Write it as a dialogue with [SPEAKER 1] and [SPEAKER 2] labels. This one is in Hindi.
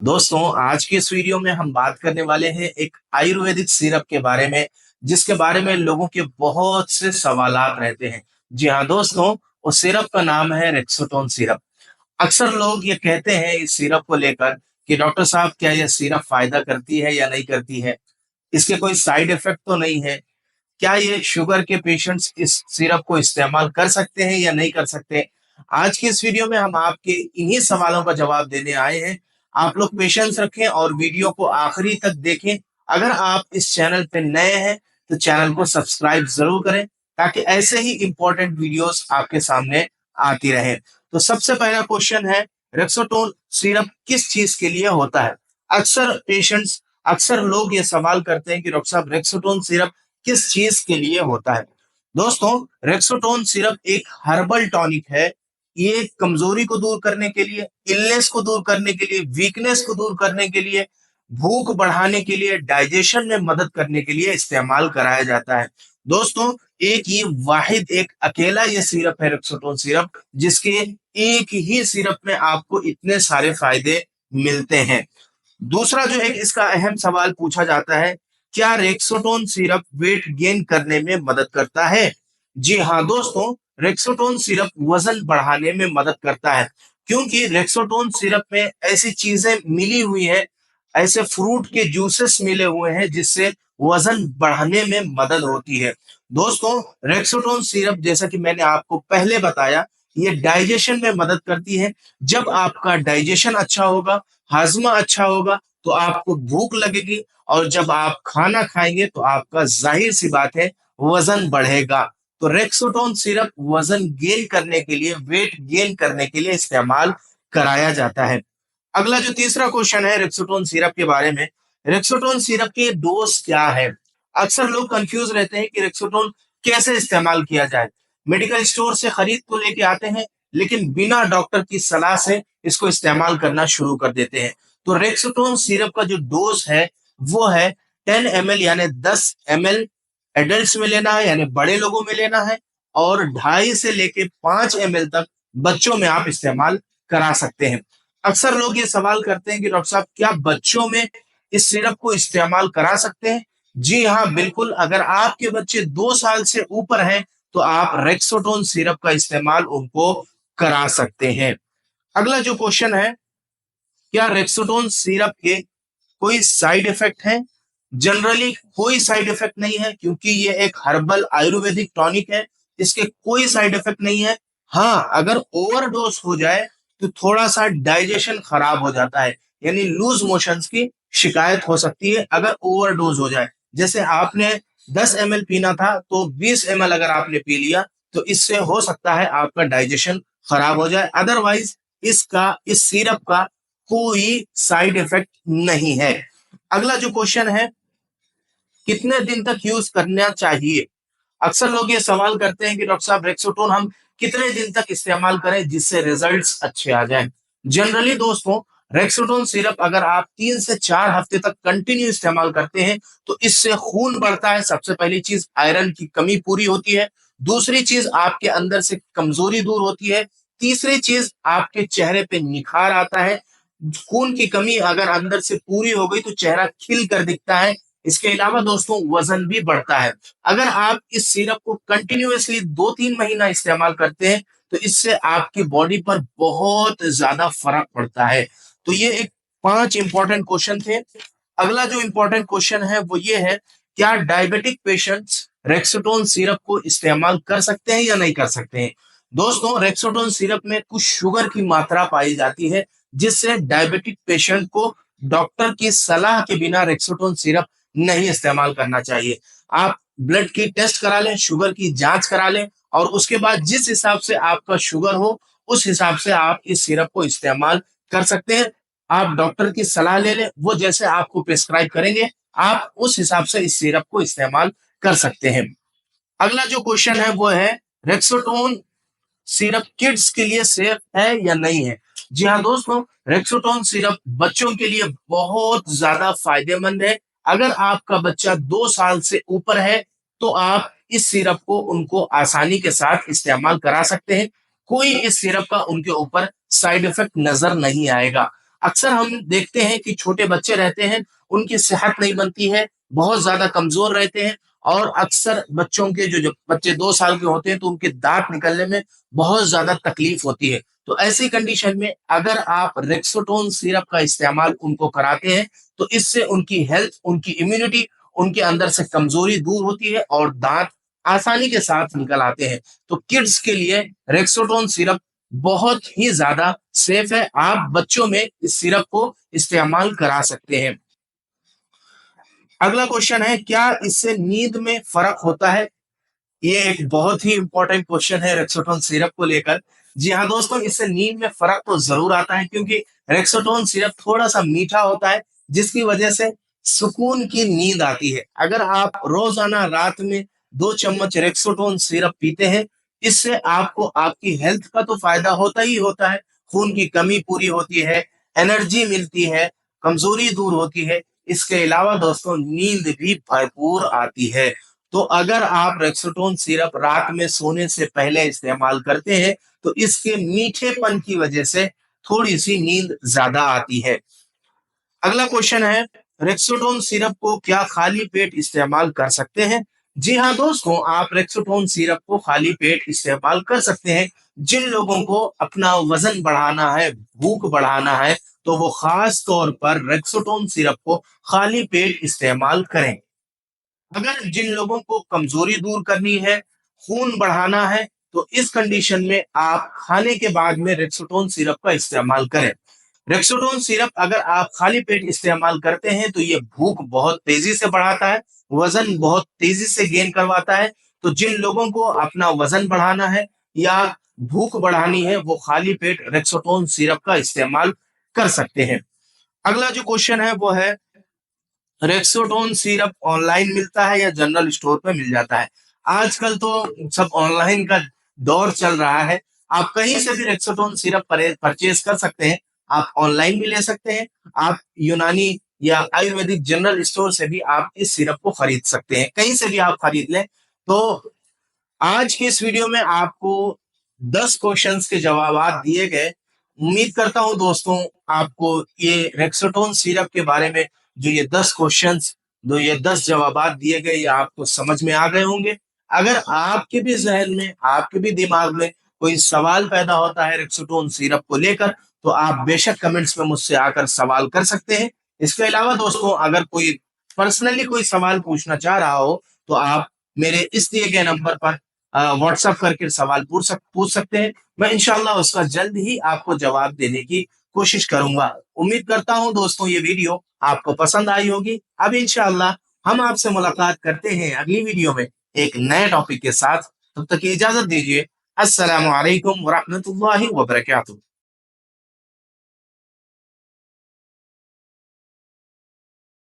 [SPEAKER 1] दोस्तों, आज की इस वीडियो में हम बात करने वाले हैं एक आयुर्वेदिक सिरप के बारे में, जिसके बारे में लोगों के बहुत से सवालात रहते हैं। जी हाँ दोस्तों, उस सिरप का नाम है रेक्सोटोन सिरप। अक्सर लोग ये कहते हैं इस सिरप को लेकर कि डॉक्टर साहब, क्या यह सिरप फायदा करती है या नहीं करती है? इसके कोई साइड इफेक्ट तो नहीं है? क्या ये शुगर के पेशेंट्स इस सिरप को इस्तेमाल कर सकते हैं या नहीं कर सकते? आज की इस वीडियो में हम आपके इन्हीं सवालों का जवाब देने आए हैं। आप लोग पेशेंस रखें और वीडियो को आखिरी तक देखें। अगर आप इस चैनल पे नए हैं तो चैनल को सब्सक्राइब जरूर करें, ताकि ऐसे ही इंपॉर्टेंट वीडियोस आपके सामने आती रहे। तो सबसे पहला क्वेश्चन है, रेक्सोटोन सिरप किस चीज के लिए होता है? अक्सर लोग ये सवाल करते हैं कि डॉक्टर साहब, रेक्सोटोन सिरप किस चीज के लिए होता है? दोस्तों, रेक्सोटोन सिरप एक हर्बल टॉनिक है। ये कमजोरी को दूर करने के लिए, इलनेस को दूर करने के लिए, वीकनेस को दूर करने के लिए, भूख बढ़ाने के लिए, डाइजेशन में मदद करने के लिए इस्तेमाल कराया जाता है। दोस्तों, एक अकेला ये सिरप है रेक्सोटोन सिरप, जिसके एक ही सिरप में आपको इतने सारे फायदे मिलते हैं। दूसरा जो एक इसका अहम सवाल पूछा जाता है, क्या रेक्सोटोन सिरप वेट गेन करने में मदद करता है? जी हाँ दोस्तों, रेक्सोटोन सिरप वजन बढ़ाने में मदद करता है, क्योंकि रेक्सोटोन सिरप में ऐसी चीजें मिली हुई है, ऐसे फ्रूट के जूसेस मिले हुए हैं जिससे वजन बढ़ाने में मदद होती है। दोस्तों, रेक्सोटोन सिरप, जैसा कि मैंने आपको पहले बताया, ये डाइजेशन में मदद करती है। जब आपका डाइजेशन अच्छा होगा, हाजमा अच्छा होगा, तो आपको भूख लगेगी, और जब आप खाना खाएंगे तो आपका जाहिर सी बात है वजन बढ़ेगा। तो रेक्सोटोन सिरप वजन गेन करने के लिए, वेट गेन करने के लिए इस्तेमाल कराया जाता है। अगला जो तीसरा क्वेश्चन है रेक्सोटोन सिरप के बारे में, रेक्सोटोन सिरप के डोज क्या है? अक्सर लोग कंफ्यूज रहते हैं कि रेक्सोटोन कैसे इस्तेमाल किया जाए। मेडिकल स्टोर से खरीद तो लेके आते हैं, लेकिन बिना डॉक्टर की सलाह से इसको इस्तेमाल करना शुरू कर देते हैं। तो रेक्सोटोन सिरप का जो डोज है वो है 10 ml, यानी 10 ml एडल्ट्स में लेना है, यानी बड़े लोगों में लेना है, और 2.5 से लेके 5 ml तक बच्चों में आप इस्तेमाल करा सकते हैं। अक्सर लोग ये सवाल करते हैं कि डॉक्टर साहब, क्या बच्चों में इस सिरप को इस्तेमाल करा सकते हैं? जी हाँ, बिल्कुल। अगर आपके बच्चे 2 साल से ऊपर हैं तो आप रेक्सोटोन सिरप का इस्तेमाल उनको करा सकते हैं। अगला जो क्वेश्चन है, क्या रेक्सोटोन सिरप के कोई साइड इफेक्ट है? जनरली कोई साइड इफेक्ट नहीं है, क्योंकि ये एक हर्बल आयुर्वेदिक टॉनिक है। इसके कोई साइड इफेक्ट नहीं है। हाँ, अगर ओवरडोज हो जाए तो थोड़ा सा डाइजेशन खराब हो जाता है, यानी लूज मोशंस की शिकायत हो सकती है अगर ओवरडोज हो जाए। जैसे आपने 10 ml पीना था तो 20 ml अगर आपने पी लिया, तो इससे हो सकता है आपका डाइजेशन खराब हो जाए। अदरवाइज इस सिरप का कोई साइड इफेक्ट नहीं है। अगला जो क्वेश्चन है, कितने दिन तक यूज करना चाहिए? अक्सर लोग ये सवाल करते हैं कि डॉक्टर साहब, रेक्सोटोन हम कितने दिन तक इस्तेमाल करें जिससे रिजल्ट्स अच्छे आ जाएं? जनरली दोस्तों, रेक्सोटोन सिरप अगर आप 3 से 4 हफ्ते तक कंटिन्यू इस्तेमाल करते हैं तो इससे खून बढ़ता है। सबसे पहली चीज, आयरन की कमी पूरी होती है। दूसरी चीज, आपके अंदर से कमजोरी दूर होती है। तीसरी चीज, आपके चेहरे पे निखार आता है। खून की कमी अगर अंदर से पूरी हो गई तो चेहरा खिल कर दिखता है। इसके अलावा दोस्तों, वजन भी बढ़ता है। अगर आप इस सिरप को कंटिन्यूअसली 2-3 महीना इस्तेमाल करते हैं तो इससे आपकी बॉडी पर बहुत ज्यादा फर्क पड़ता है। तो ये एक 5 इंपॉर्टेंट क्वेश्चन थे। अगला जो इंपॉर्टेंट क्वेश्चन है वो ये है, क्या डायबिटिक पेशेंट्स रेक्सोटोन सिरप को इस्तेमाल कर सकते हैं या नहीं कर सकते हैं? दोस्तों, रेक्सोटोन सिरप में कुछ शुगर की मात्रा पाई जाती है, जिससे डायबिटिक पेशेंट को डॉक्टर की सलाह के बिना रेक्सोटोन सिरप नहीं इस्तेमाल करना चाहिए। आप ब्लड की टेस्ट करा लें, शुगर की जांच करा लें, और उसके बाद जिस हिसाब से आपका शुगर हो, उस हिसाब से आप इस सिरप को इस्तेमाल कर सकते हैं। आप डॉक्टर की सलाह ले लें, वो जैसे आपको प्रिस्क्राइब करेंगे, आप उस हिसाब से इस सिरप को इस्तेमाल कर सकते हैं। अगला जो क्वेश्चन है वो है, रेक्सोटोन सिरप किड्स के लिए सेफ है या नहीं है? जी हाँ दोस्तों, रेक्सोटोन सिरप बच्चों के लिए बहुत ज्यादा फायदेमंद है। अगर आपका बच्चा 2 साल से ऊपर है तो आप इस सिरप को उनको आसानी के साथ इस्तेमाल करा सकते हैं। कोई इस सिरप का उनके ऊपर साइड इफेक्ट नजर नहीं आएगा। अक्सर हम देखते हैं कि छोटे बच्चे रहते हैं, उनकी सेहत नहीं बनती है, बहुत ज़्यादा कमज़ोर रहते हैं और अक्सर बच्चों के जो बच्चे 2 साल के होते हैं, तो उनके दाँत निकलने में बहुत ज़्यादा तकलीफ़ होती है। तो ऐसी कंडीशन में अगर आप रेक्सोटोन सिरप का इस्तेमाल उनको कराते हैं, तो इससे उनकी हेल्थ, उनकी इम्यूनिटी, उनके अंदर से कमज़ोरी दूर होती है और दाँत आसानी के साथ निकल आते हैं। तो किड्स के लिए रेक्सोटोन सिरप बहुत ही ज़्यादा सेफ है। आप बच्चों में इस सिरप को इस्तेमाल करा सकते हैं। अगला क्वेश्चन है, क्या इससे नींद में फ़र्क होता है? ये एक बहुत ही इम्पोर्टेंट क्वेश्चन है रेक्सोटोन सिरप को लेकर। जी हाँ दोस्तों, इससे नींद में फ़र्क तो ज़रूर आता है क्योंकि रेक्सोटोन सिरप थोड़ा-सा मीठा होता है, जिसकी वजह से सुकून की नींद आती है। अगर आप रोज़ाना रात में 2 चम्मच रेक्सोटोन सिरप पीते हैं, इससे आपको आपकी हेल्थ का तो फ़ायदा होता ही होता है, खून की कमी पूरी होती है, एनर्जी मिलती है, कमज़ोरी दूर होती है। इसके अलावा दोस्तों नींद भी भरपूर आती है। तो अगर आप रेक्सोटोन सिरप रात में सोने से पहले इस्तेमाल करते हैं, तो इसके मीठेपन की वजह से थोड़ी-सी नींद ज़्यादा आती है। अगला क्वेश्चन है, रेक्सोटोन सिरप को क्या खाली पेट इस्तेमाल कर सकते हैं? जी हाँ दोस्तों, आप रेक्सोटोन सिरप को खाली पेट इस्तेमाल कर सकते हैं। जिन लोगों को अपना वज़न बढ़ाना है, भूख बढ़ाना है, तो वो ख़ास तौर पर रेक्सोटोन सिरप को खाली पेट इस्तेमाल करें। अगर जिन लोगों को कमजोरी दूर करनी है, खून बढ़ाना है, तो इस कंडीशन में आप खाने के बाद में रेक्सोटोन सिरप का इस्तेमाल करें। रेक्सोटोन सिरप अगर आप खाली पेट इस्तेमाल करते हैं, तो ये भूख बहुत तेजी से बढ़ाता है, वजन बहुत तेजी से गेन करवाता है। तो जिन लोगों को अपना वजन बढ़ाना है या भूख बढ़ानी है, वो खाली पेट रेक्सोटोन सिरप का इस्तेमाल कर सकते हैं। अगला जो क्वेश्चन है वो है, रेक्सोटोन सिरप ऑनलाइन मिलता है या जनरल स्टोर पे मिल जाता है? आजकल तो सब ऑनलाइन का दौर चल रहा है। आप कहीं से भी रेक्सोटोन सिरप परचेज़ कर सकते हैं। आप ऑनलाइन भी ले सकते हैं। आप यूनानी या आयुर्वेदिक जनरल स्टोर से भी आप इस सिरप को खरीद सकते हैं। कहीं से भी आप खरीद लें। तो आज की इस वीडियो में आपको 10 क्वेश्चंस के जवाबात दिए गए। उम्मीद करता हूँ दोस्तों, आपको ये रेक्सोटोन सिरप के बारे में जो ये 10 क्वेश्चंस, जो ये 10 जवाबात दिए गए, ये आपको समझ में आ गए होंगे। अगर आपके भी ज़हन में, आपके भी दिमाग में कोई सवाल पैदा होता है रेक्सोटोन सिरप को लेकर, तो आप बेशक कमेंट्स में मुझसे आकर सवाल कर सकते हैं। इसके अलावा दोस्तों, अगर कोई पर्सनली कोई सवाल पूछना चाह रहा हो, तो आप मेरे इस दिए गए नंबर पर व्हाट्सएप करके सवाल पूछ सकते हैं। मैं इंशाल्लाह उसका जल्द ही आपको जवाब देने की कोशिश करूंगा। उम्मीद करता हूं दोस्तों ये वीडियो आपको पसंद आई होगी। अब इंशाल्लाह हम आपसे मुलाकात करते हैं अगली वीडियो में एक नए टॉपिक के साथ। तब तक की इजाजत दीजिए। अस्सलामु अलैकुम व रहमतुल्लाहि व बरकातहू।